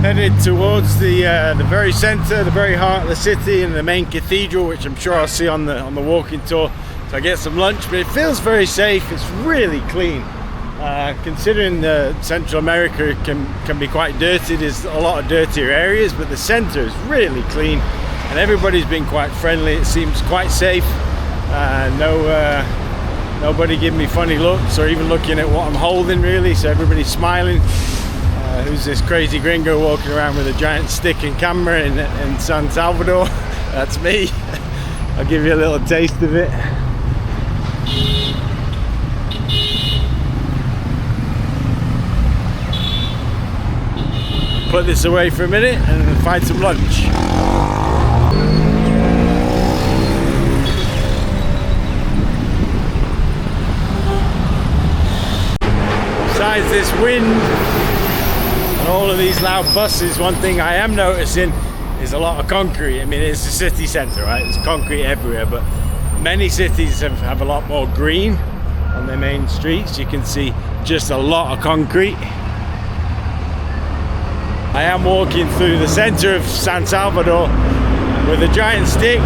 Headed towards the very centre, the very heart of the city, and the main cathedral, which I'm sure I'll see on the walking tour. So I get some lunch, but it feels very safe. It's really clean. Considering Central America can be quite dirty, there's a lot of dirtier areas, but the centre is really clean, and everybody's been quite friendly. It seems quite safe. Nobody giving me funny looks or even looking at what I'm holding, really. So everybody's smiling. Who's this crazy gringo walking around with a giant stick and camera in San Salvador? That's me. I'll give you a little taste of it. Put this away for a minute and find some lunch. Besides this wind and all of these loud buses, one thing I am noticing is a lot of concrete. I mean, it's a city centre, right? There's concrete everywhere, but many cities have a lot more green on their main streets. You can see just a lot of concrete. I am walking through the centre of San Salvador with a giant stick,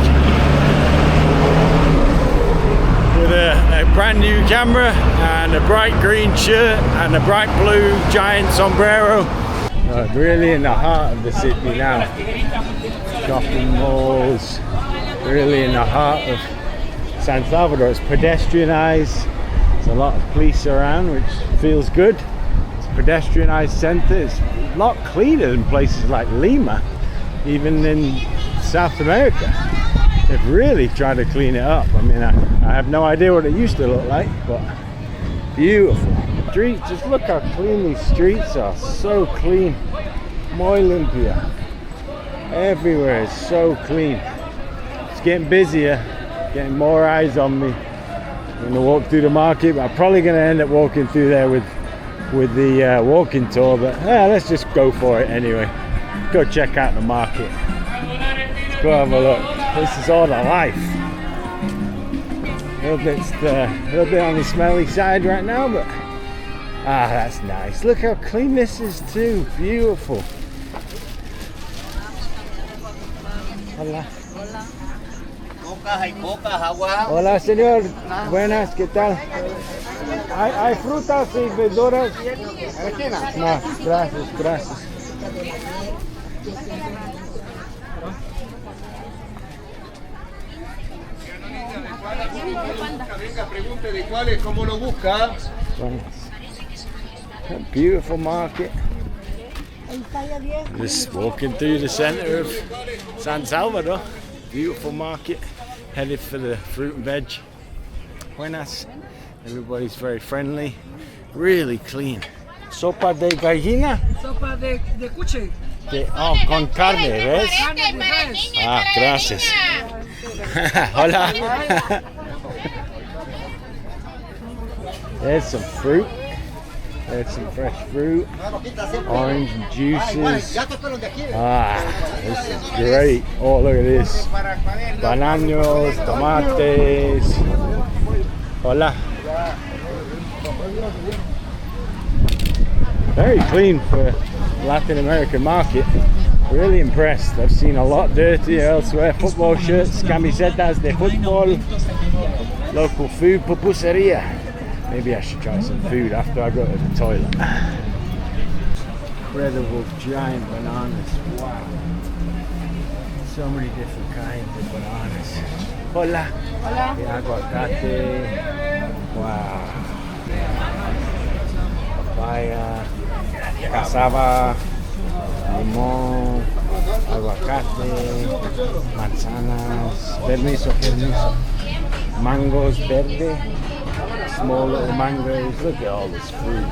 with a brand new camera and a bright green shirt and a bright blue giant sombrero. Really in the heart of the city now. Shopping malls, really in the heart of San Salvador. It's pedestrianised. There's a lot of police around, which feels good. It's a pedestrianised centre. It's a lot cleaner than places like Lima, even in South America. They've really tried to clean it up. I mean, I have no idea what it used to look like, but beautiful. Streets, just look how clean these streets are. So clean. Muy limpia. Everywhere is so clean. It's getting busier, getting more eyes on me. I'm going to walk through the market, but I'm probably going to end up walking through there with the walking tour, but let's just go for it anyway. Go check out the market. Let's go have a look. This is all the life. A little bit on the smelly side right now, but that's nice. Look how clean this is too. Beautiful. Hola. Hola, señor. Buenas, ¿qué tal? ¿Hay frutas y verduras? No, gracias. Venga, pregunte de cuáles, cómo lo busca. A beautiful market. Just walking through the center of San Salvador. Beautiful market. Headed for the fruit and veg. Buenas. Everybody's very friendly. Really clean. Sopa de gallina. Sopa de cuche. Con carne, ¿ves? Gracias. Hola. There's some fruit. There's some fresh fruit. Orange and juices. This is great. Oh, look at this. Bananos, tomates. Hola. Very clean for Latin American market. Really impressed. I've seen a lot dirtier elsewhere. Football shirts, camisetas de fútbol, local food, pupuseria. Maybe I should try some food after I go to the toilet. Incredible giant bananas. Wow. So many different kinds of bananas. Hola. Hola. The aguacate. Wow. Papaya. Cassava. Limón. Aguacate. Manzanas. Permiso. Mangos verde. Small little mangoes. Look at all this fruit.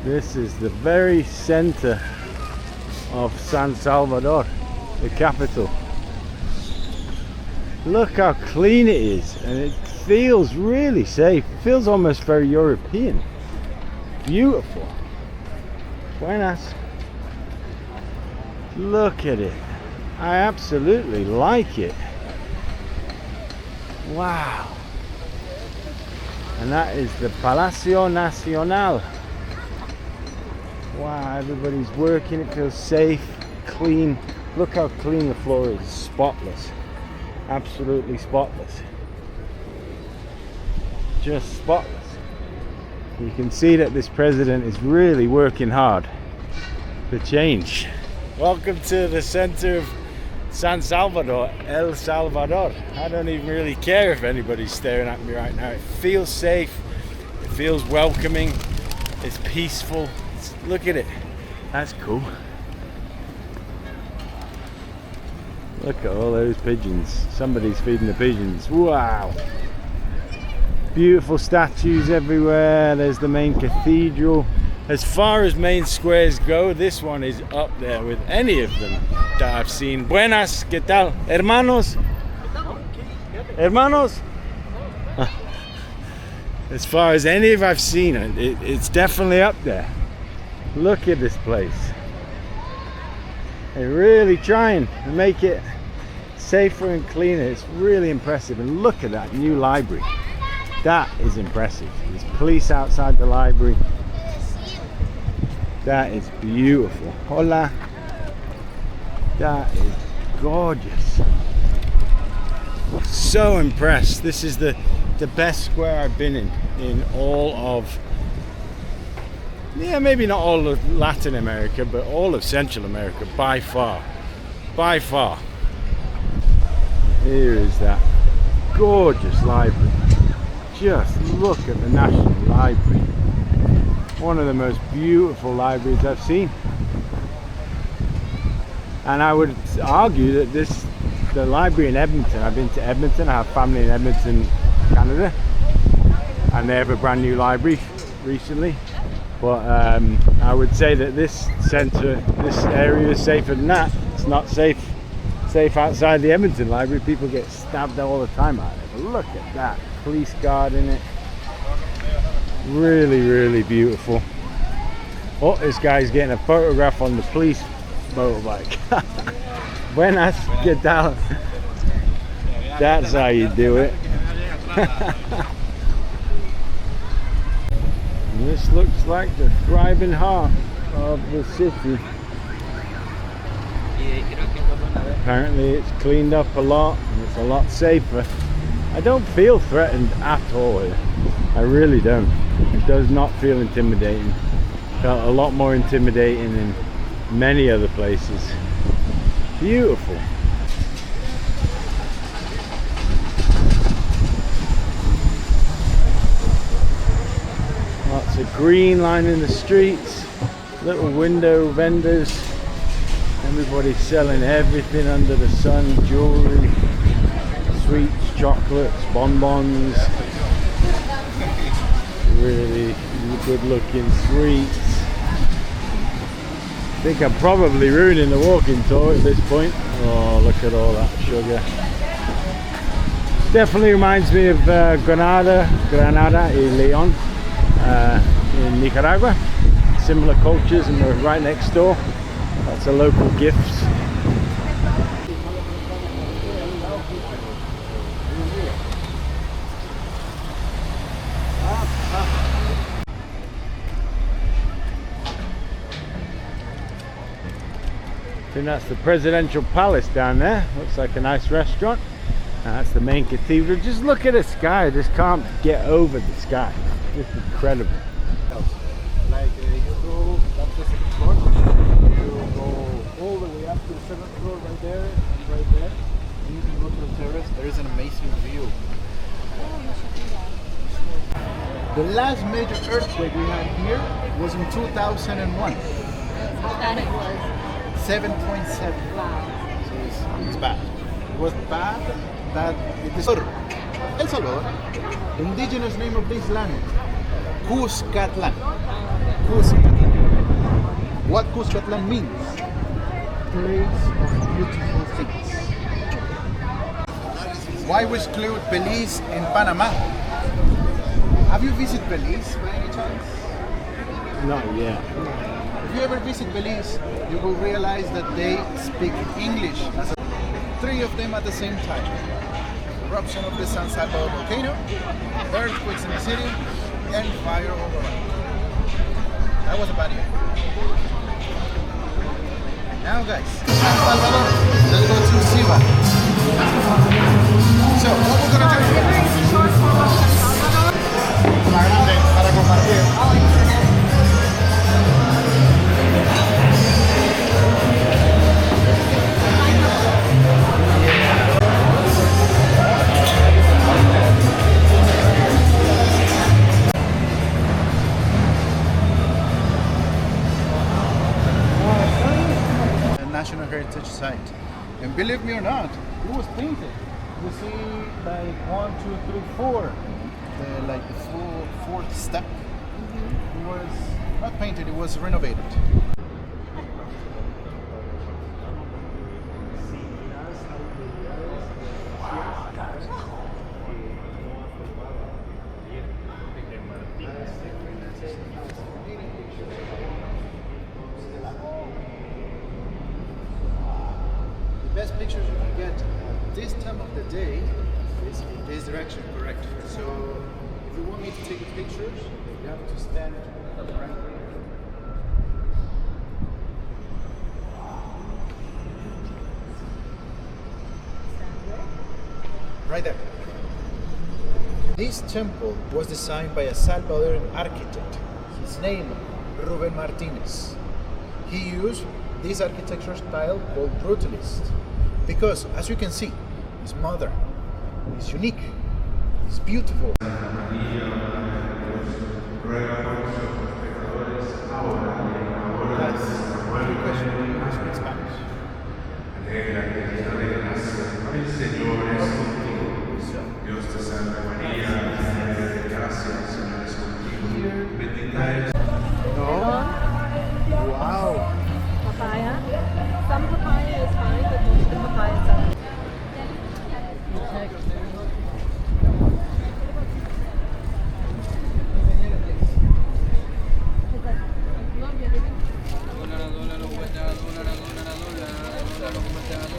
This is the very center of San Salvador, the capital. Look how clean it is, and it feels really safe. It feels almost very European. Beautiful. Buenas. Look at it. I absolutely like it. Wow. And that is the Palacio Nacional. Wow, everybody's working. It feels safe, clean. Look how clean the floor is. Spotless. Absolutely spotless. Just spotless. You can see that this president is really working hard for change. Welcome to the center of San Salvador, El Salvador. I don't even really care if anybody's staring at me right now. It feels safe, it feels welcoming, it's peaceful. Look at it, that's cool. Look at all those pigeons. Somebody's feeding the pigeons. Wow. Beautiful statues everywhere. There's the main cathedral. As far as main squares go, this one is up there with any of them that I've seen. Buenas, ¿qué tal? Hermanos? Hermanos? As far as any of I've seen, it's definitely up there. Look at this place. They're really trying to make it safer and cleaner. It's really impressive. And look at that new library. That is impressive. There's police outside the library. That is beautiful. Hola. That is gorgeous. So impressed. This is the best square I've been in all of, yeah, maybe not all of Latin America, but all of Central America by far. By far. Here is that gorgeous library. Just look at the National Library. One of the most beautiful libraries I've seen. And I would argue that the library in Edmonton, I've been to Edmonton, I have family in Edmonton, Canada, and they have a brand new library recently. But I would say that this centre, this area is safer than that. It's not safe outside the Edmonton library. People get stabbed all the time out of it. But look at that, police guard in it. Really, really beautiful. Oh, this guy's getting a photograph on the police motorbike. Buenas, ¿qué tal? That's how you do it. This looks like the thriving heart of the city. Apparently it's cleaned up a lot and it's a lot safer. I don't feel threatened at all. I really don't. It does not feel intimidating. Felt a lot more intimidating in many other places. Beautiful. Lots of green lining the streets, little window vendors, everybody selling everything under the sun, jewelry, sweets, chocolates, bonbons, really good looking sweets. I think I'm probably ruining the walking tour at this point. Oh, look at all that sugar. Definitely reminds me of Granada y Leon in Nicaragua. Similar cultures, and we're right next door. Lots of local gifts. I think that's the presidential palace down there. Looks like a nice restaurant. And that's the main cathedral. Just look at the sky. I just can't get over the sky. It's just incredible. Like you go up the second floor, you go all the way up to the seventh floor right there, and you can go to the terrace. There is an amazing view. The last major earthquake we had here was in 2001. And it was 7.7. wow. So it's bad. It was bad that it is El Salvador. Indigenous name of this land, Cuscatlan. Cuscatlan. What Cuscatlan means? Place of beautiful things. Why we exclude Belize in Panama? Have you visited Belize by any chance? Not yet. If you ever visit Belize, you will realize that they speak English. Three of them at the same time. Eruption of the San Salvador volcano, earthquakes in the city, and fire all around. That was a bad year. Now guys, San Salvador, let's go to ciudad. So, what we're gonna do para compartir. National Heritage Site, and believe me or not, it was painted. You see, like 1, 2, 3, 4, like the fourth step. It was not painted; it was renovated. Best pictures you can get this time of the day is in this direction, correct? So if you want me to take pictures, you have to stand right there. Right there. This temple was designed by a Salvadoran architect. His name, Ruben Martinez. He used this architecture style called brutalist. Because, as you can see, it's modern, it's unique, it's beautiful. Wow. Papaya. Some papaya is fine, but most of the papaya is not.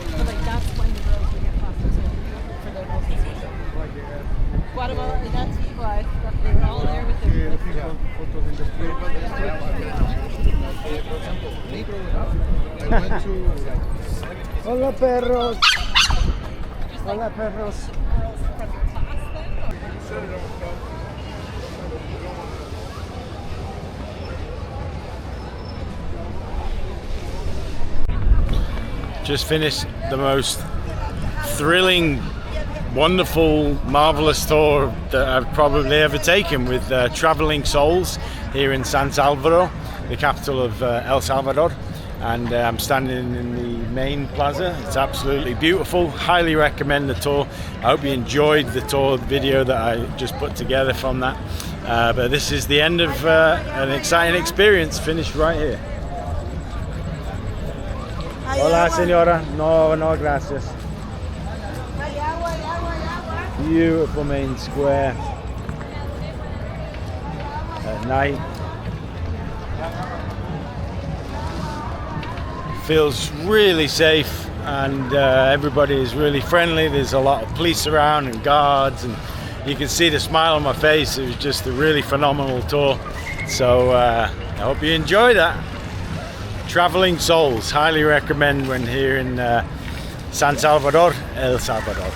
So like that's when the girls would get pasta for their hosting season. Guatemala, that's why they were all there with their I went to Hola perros. Hola perros. Just finished the most thrilling, wonderful, marvelous tour that I've probably ever taken with Traveling Souls here in San Salvador, the capital of El Salvador. And I'm standing in the main plaza. It's absolutely beautiful. Highly recommend the tour. I hope you enjoyed the tour video that I just put together from that. But this is the end of an exciting experience, finished right here. Hola, señora. No, no, gracias. Beautiful main square at night. Feels really safe, and everybody is really friendly. There's a lot of police around and guards, and you can see the smile on my face. It was just a really phenomenal tour. So I hope you enjoy that. Traveling Souls, highly recommend when here in San Salvador, El Salvador.